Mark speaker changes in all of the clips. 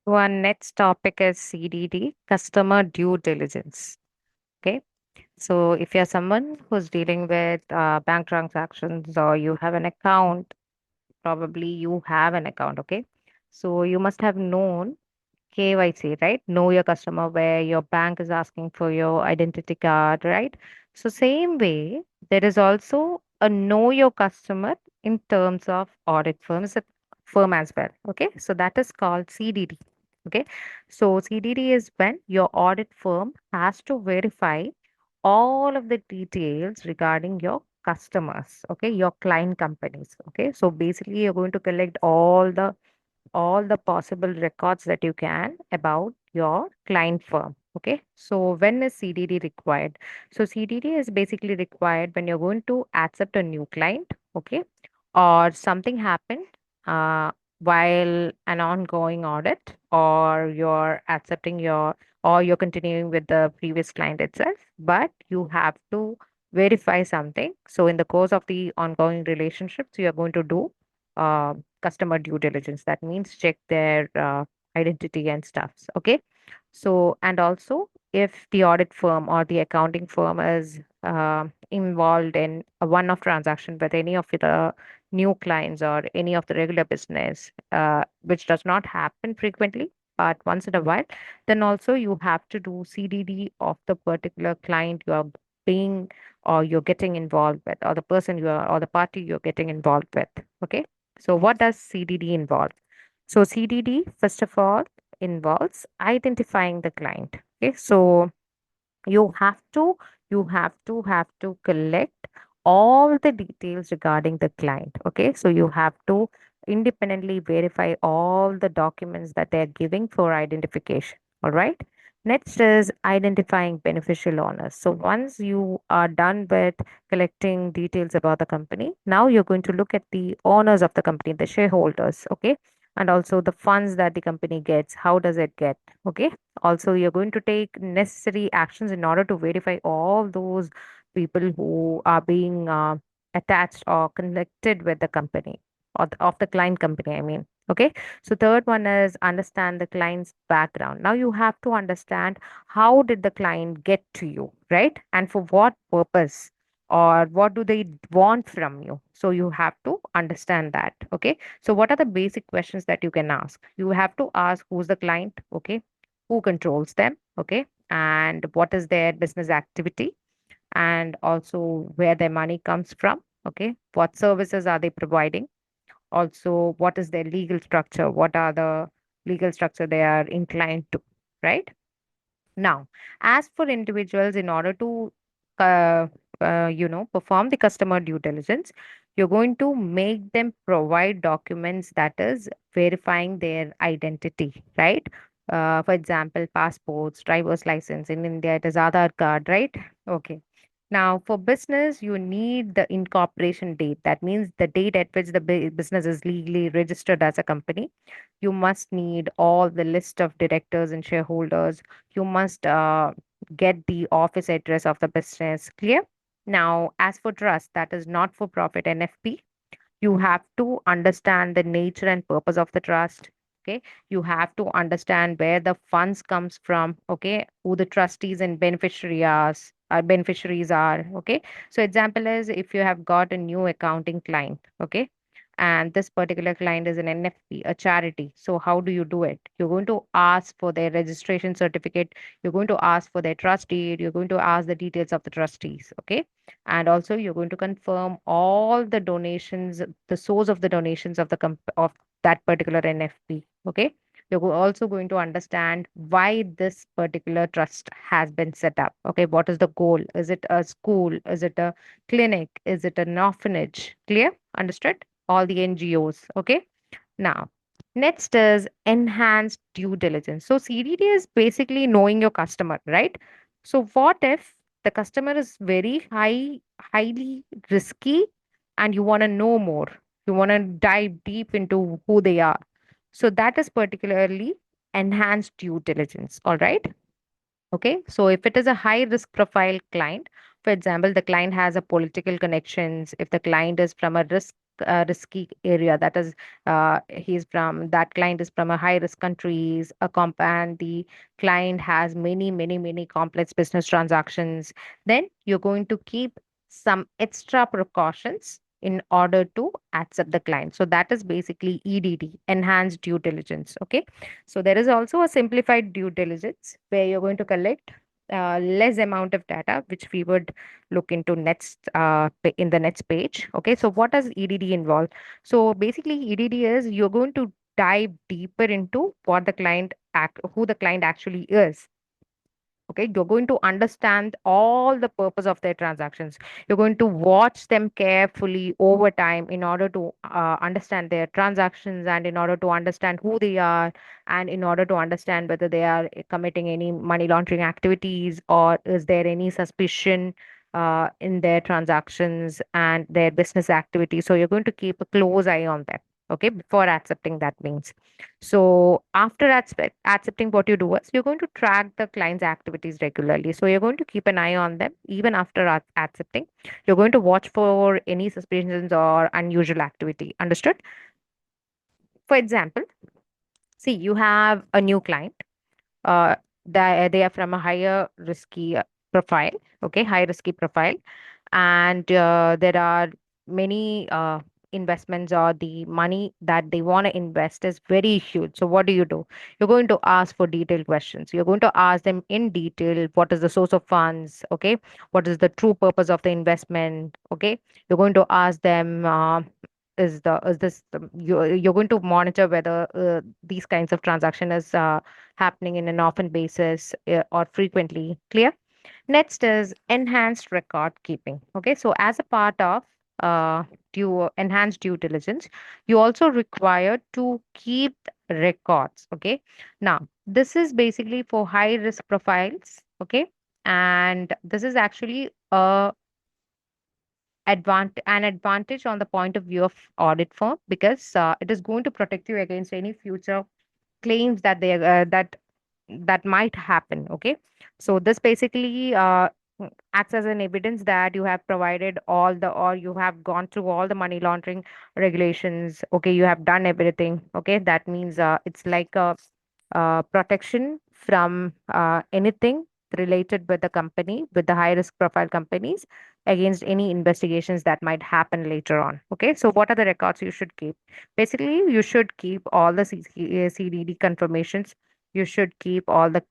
Speaker 1: Our next topic is CDD, customer due diligence. Okay. So if you're someone who's dealing with bank transactions or you have an account, probably you have an account. Okay. So you must have known KYC, right? Know your customer, where your bank is asking for your identity card, right? So same way, there is also a know your customer in terms of audit firm as well. Okay, so that is called CDD. Okay, so CDD is when your audit firm has to verify all of the details regarding your customers. Okay, your client companies. Okay, so basically you're going to collect all the possible records that you can about your client firm. Okay, so when is CDD required? So CDD is basically required when you're going to accept a new client. Okay, or something happened uh, while an ongoing audit, or you're accepting or you're continuing with the previous client itself, but you have to verify something. So in the course of the ongoing relationships, you are going to do customer due diligence. That means check their identity and stuffs. Okay. So, and also if the audit firm or the accounting firm is involved in a one-off transaction with any of the new clients or any of the regular business, which does not happen frequently, but once in a while, then also you have to do CDD of the particular client you are being or you're getting involved with, or the person you are or the party you're getting involved with. Okay. So, what does CDD involve? So, CDD, first of all, involves identifying the client. Okay. So, you have to have to collect all the details regarding the client. Okay, so you have to independently verify all the documents that they're giving for identification. All right, next is identifying beneficial owners. So once you are done with collecting details about the company, now you're going to look at the owners of the company, the shareholders. Okay, and also the funds that the company gets, how does it get? Okay, also you're going to take necessary actions in order to verify all those people who are being attached or connected with the company, or of the client company, I mean. Okay, so third one is understand the client's background. Now you have to understand how did the client get to you, right? And for what purpose, or what do they want from you? So you have to understand that. Okay, so what are the basic questions that you can ask? You have to ask who's the client. Okay, who controls them? Okay, and what is their business activity, and also where their money comes from? Okay, what services are they providing? Also, what is their legal structure? What are the legal structure they are inclined to? Right now, as for individuals, in order to uh, perform the customer due diligence, you're going to make them provide documents that is verifying their identity, right? For example, passports, driver's license. In India, it is Aadhaar card, right? Okay. Now, for business, you need the incorporation date. That means the date at which the business is legally registered as a company. You must need all the list of directors and shareholders. You must get the office address of the business. Clear? Now, as for trust, that is not for profit NFP, you have to understand the nature and purpose of the trust. Okay, you have to understand where the funds comes from. Okay, who the trustees and beneficiaries are. Okay, so example is, if you have got a new accounting client. Okay, and this particular client is an NFP, a charity. So how do you do it? You're going to ask for their registration certificate, you're going to ask for their trust deed, you're going to ask the details of the trustees. Okay, and also you're going to confirm all the donations, the source of the donations of of that particular NFP. Okay, you're also going to understand why this particular trust has been set up. Okay, what is the goal? Is it a school? Is it a clinic? Is it an orphanage? Clear? Understood? All the NGOs. Okay, now next is enhanced due diligence. So CDD is basically knowing your customer, right? So what if the customer is highly risky, and you want to know more? You want to dive deep into who they are. So that is particularly enhanced due diligence. All right. Okay, so if it is a high risk profile client, for example, the client has a political connections, if the client is from a risk risky area. That is, that client is from a high risk countries, and the client has many complex business transactions, then you're going to keep some extra precautions in order to accept the client. So that is basically EDD, enhanced due diligence. Okay. So there is also a simplified due diligence where you're going to collect less amount of data, which we would look into next in the next page. Okay. So what does EDD involve? So basically, EDD is you're going to dive deeper into who the client actually is. Okay, you're going to understand all the purpose of their transactions. You're going to watch them carefully over time in order to understand their transactions, and in order to understand who they are, and in order to understand whether they are committing any money laundering activities, or is there any suspicion in their transactions and their business activities. So you're going to keep a close eye on them, okay, before accepting that means. So after accepting, what you do is you're going to track the client's activities regularly. So you're going to keep an eye on them even after accepting. You're going to watch for any suspicions or unusual activity. Understood? For example, see, you have a new client. They are from a higher risky profile, okay, high risky profile, and there are many investments, or the money that they want to invest is very huge. So what do? You're going to ask for detailed questions. You're going to ask them in detail what is the source of funds, okay, what is the true purpose of the investment, okay. You're going to ask them is this you're going to monitor whether these kinds of transaction is happening in an often basis or frequently. Clear? Next is enhanced record keeping. Okay, so as a part of enhanced due diligence, you also require to keep records. Okay, now this is basically for high risk profiles. Okay, and this is actually an advantage on the point of view of audit firm, because it is going to protect you against any future claims that might happen. Okay, so this basically acts as an evidence that you have provided or you have gone through all the money laundering regulations. Okay, you have done everything. Okay, that means it's like a protection from anything related with the company, with the high risk profile companies, against any investigations that might happen later on. Okay, so what are the records you should keep? Basically, you should keep all the CDD confirmations. You should keep all the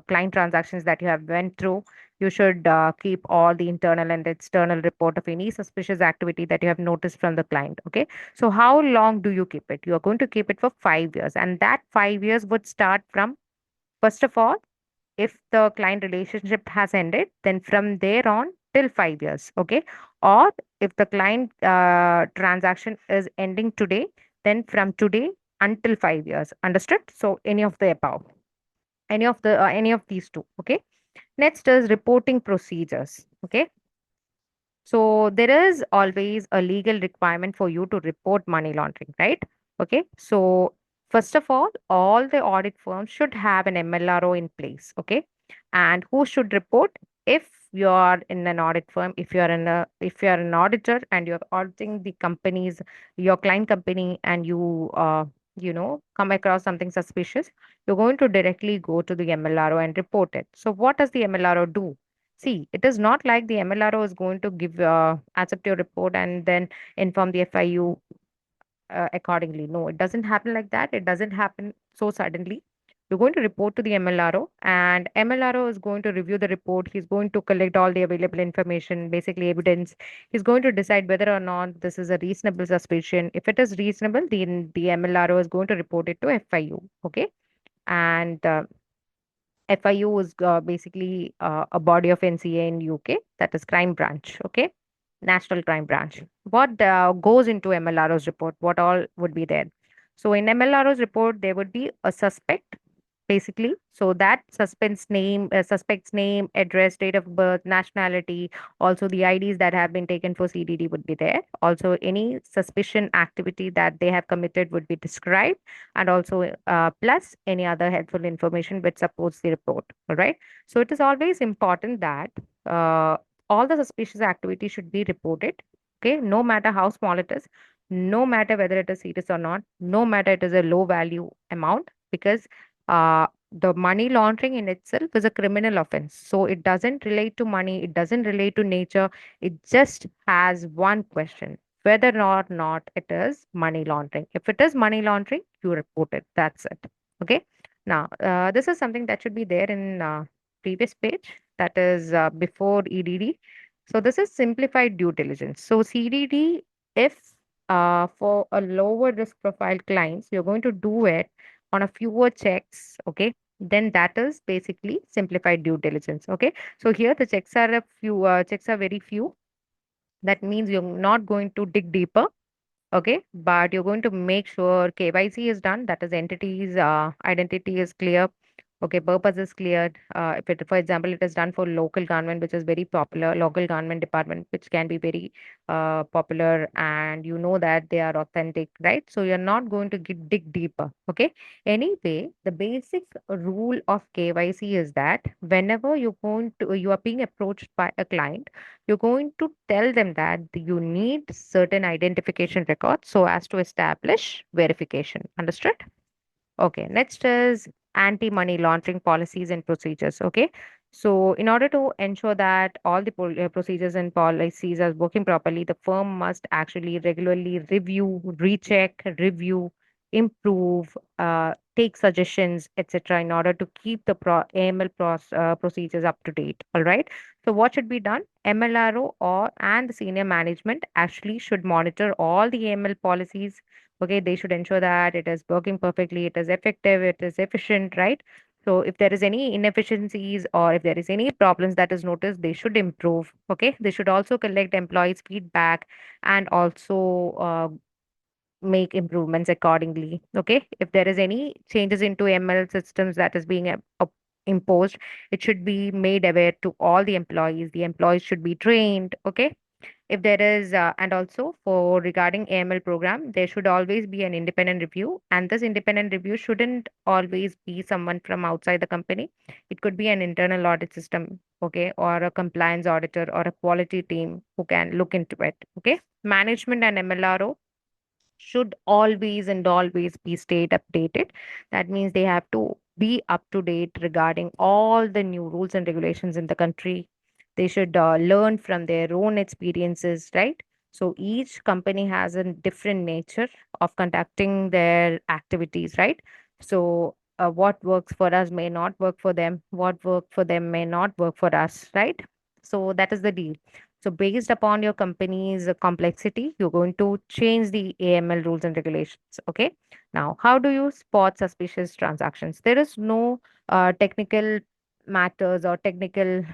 Speaker 1: client transactions that you have went through. You should keep all the internal and external report of any suspicious activity that you have noticed from the client. Okay, so how long do you keep it? You are going to keep it for 5 years, and that 5 years would start from, first of all, if the client relationship has ended, then from there on till 5 years. Okay, or if the client transaction is ending today, then from today until 5 years. Understood? So any of the above, any of these two. Okay, next is reporting procedures. Okay, so there is always a legal requirement for you to report money laundering, right? Okay. So first of all the audit firms should have an MLRO in place. Okay. And who should report? If you are in an audit firm, if you are an auditor and you're auditing the companies, your client company, and come across something suspicious, you're going to directly go to the MLRO and report it. So what does the MLRO do? See, it is not like the MLRO is going to accept your report and then inform the FIU accordingly. No, it doesn't happen like that. It doesn't happen so suddenly. You're going to report to the MLRO, and MLRO is going to review the report. He's going to collect all the available information, basically evidence. He's going to decide whether or not this is a reasonable suspicion. If it is reasonable, then the MLRO is going to report it to FIU. Okay. And FIU is basically a body of NCA in UK, that is crime branch. Okay, national crime branch. What goes into MLRO's report? What all would be there? So in MLRO's report, there would be a suspect, basically. So that suspect's name, address, date of birth, nationality, also the IDs that have been taken for CDD would be there. Also, any suspicion activity that they have committed would be described, and also plus any other helpful information which supports the report. All right. So it is always important that uh, all the suspicious activity should be reported. Okay, no matter how small it is. no matter whether it is serious or not, no matter it is a low value amount, because the money laundering in itself is a criminal offense. So it doesn't relate to money, it doesn't relate to nature, it just has one question: whether or not it is money laundering. If it is money laundering, you report it. That's it. Okay. Now, this is something that should be there in previous page, that is before EDD. So this is simplified due diligence. So CDD, if for a lower risk profile clients, you're going to do it on a fewer checks, okay? Then that is basically simplified due diligence, okay? So here the checks are very few. That means you're not going to dig deeper. Okay, but you're going to make sure KYC is done, that is entities identity is clear. Okay, purpose is cleared. If it, for example, it is done for local government, which is very popular, local government department, which can be very popular, and you know that they are authentic, right? So you're not going to dig deeper. Okay. Anyway, the basic rule of KYC is that whenever you are being approached by a client, you're going to tell them that you need certain identification records so as to establish verification. Understood? Okay, next is anti-money laundering policies and procedures. Okay, so in order to ensure that all the procedures and policies are working properly, the firm must actually regularly review, recheck, review, improve, take suggestions, etc., in order to keep the AML procedures up to date. All right. So what should be done? MLRO or and the senior management actually should monitor all the AML policies. Okay, they should ensure that it is working perfectly, it is effective, it is efficient, right? So if there is any inefficiencies or if there is any problems that is noticed, they should improve. Okay, they should also collect employees feedback and also make improvements accordingly. Okay, if there is any changes into ML systems that is being imposed, it should be made aware to all the employees. The employees should be trained. Okay, if there is and also for regarding AML program, there should always be an independent review, and this independent review shouldn't always be someone from outside the company. It could be an internal audit system, okay, or a compliance auditor or a quality team who can look into it. Okay, management and MLRO should always and always be stayed updated. That means they have to be up to date regarding all the new rules and regulations in the country. They should learn from their own experiences, right? So each company has a different nature of conducting their activities, right? So what works for us may not work for them. What work for them may not work for us, right? So that is the deal. So based upon your company's complexity, you're going to change the AML rules and regulations. Okay. Now, how do you spot suspicious transactions? There is no technical matters or technical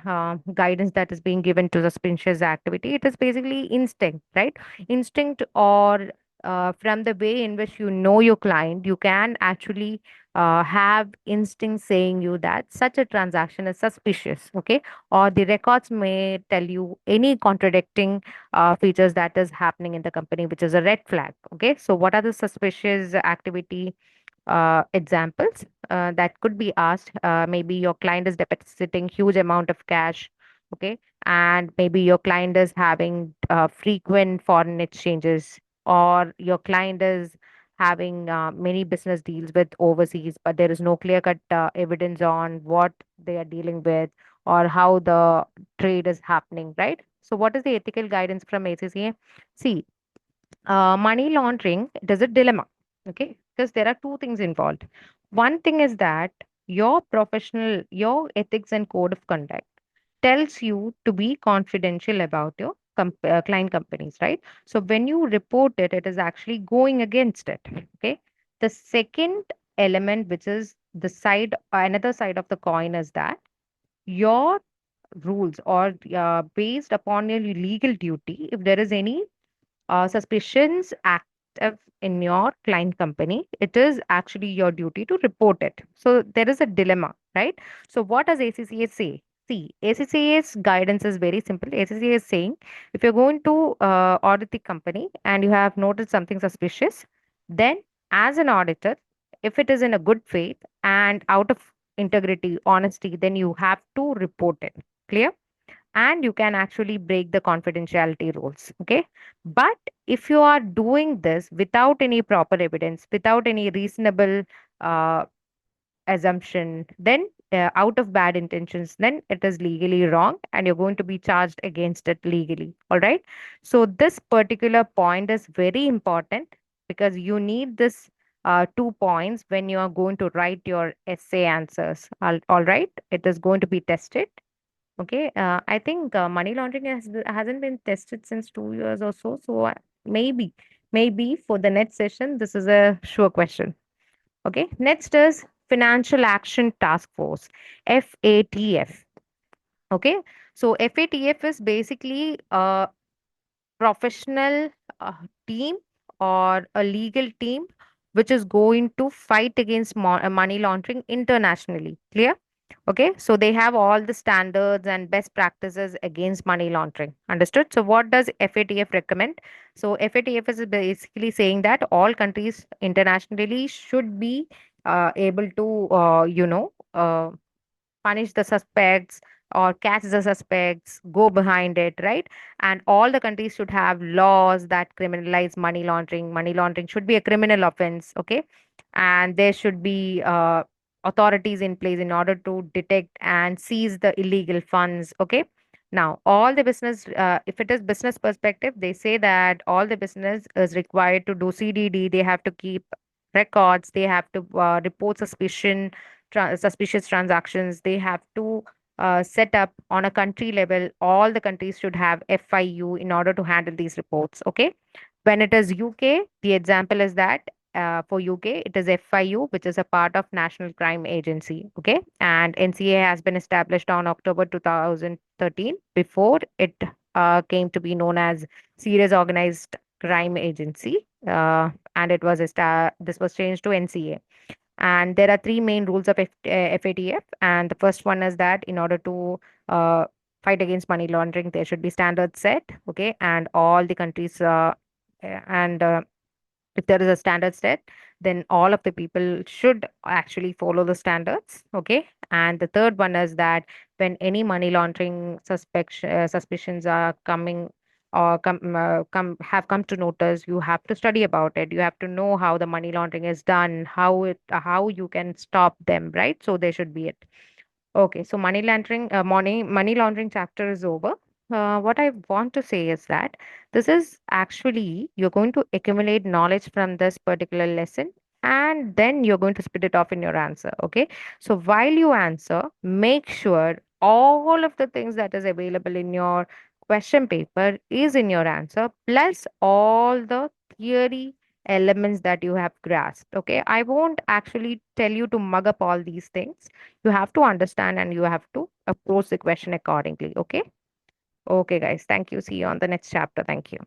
Speaker 1: guidance that is being given to suspicious activity. It is basically instinct, right? Instinct or from the way in which you know your client, you can actually have instinct saying you that such a transaction is suspicious. Okay, or the records may tell you any contradicting features that is happening in the company, which is a red flag. Okay, so what are the suspicious activity examples that could be asked? Maybe your client is depositing huge amount of cash. Okay, and maybe your client is having frequent foreign exchanges, or your client is having many business deals with overseas, but there is no clear cut evidence on what they are dealing with or how the trade is happening, right? So, what is the ethical guidance from ACCA? See, money laundering, it is a dilemma, okay? Because there are two things involved. One thing is that your ethics and code of conduct tells you to be confidential about your client companies, right? So, when you report it, it is actually going against it, okay? The second element, which is another side of the coin, is that your rules or based upon your legal duty, if there is any suspicions active in your client company, it is actually your duty to report it. So there is a dilemma, right? So what does ACCA say? See, ACCA's guidance is very simple. ACCA is saying if you're going to audit the company and you have noted something suspicious, then as an auditor, if it is in a good faith and out of integrity, honesty, then you have to report it. Clear? and you can actually break the confidentiality rules. Okay. But if you are doing this without any proper evidence, without any reasonable uh, assumption, then out of bad intentions, then it is legally wrong and you're going to be charged against it legally. All right. So, this particular point is very important because you need this 2 points when you are going to write your essay answers. All right. It is going to be tested. Okay. I think money laundering hasn't been tested since 2 years or so. So, maybe for the next session, this is a sure question. Okay. Next is Financial Action Task Force, FATF. Okay. So FATF is basically a professional team or a legal team which is going to fight against money laundering internationally. Clear? Okay, so they have all the standards and best practices against money laundering. Understood? So, what does FATF recommend? So, FATF is basically saying that all countries internationally should be able to, punish the suspects or catch the suspects, go behind it, right? And all the countries should have laws that criminalize money laundering. Money laundering should be a criminal offense, okay? And there should be authorities in place in order to detect and seize the illegal funds, okay? Now, all the business, if it is business perspective, they say that all the business is required to do CDD. They have to keep records. They have to report suspicious transactions. They have to set up on a country level. All the countries should have FIU in order to handle these reports. Okay. When it is UK, the example is that for UK, it is FIU, which is a part of National Crime Agency. Okay. And NCA has been established on October 2013 before it came to be known as Serious Organized Crime Agency. And this was changed to NCA. And there are three main rules of FATF. And the first one is that in order to uh, fight against money laundering, there should be standards set. Okay. And all the countries, and if there is a standard set, then all of the people should actually follow the standards. Okay. And the third one is that when any money laundering suspicions are coming or come to notice, you have to study about it. You have to know how the money laundering is done, how you can stop them, right? So there should be it. Okay, so money laundering chapter is over. What I want to say is that this is actually you're going to accumulate knowledge from this particular lesson, and then you're going to spit it off in your answer. Okay, so while you answer, make sure all of the things that is available in your question paper is in your answer, plus all the theory elements that you have grasped. Okay, I won't actually tell you to mug up all these things. You have to understand and you have to approach the question accordingly. Okay. Okay, guys. Thank you. See you on the next chapter. Thank you.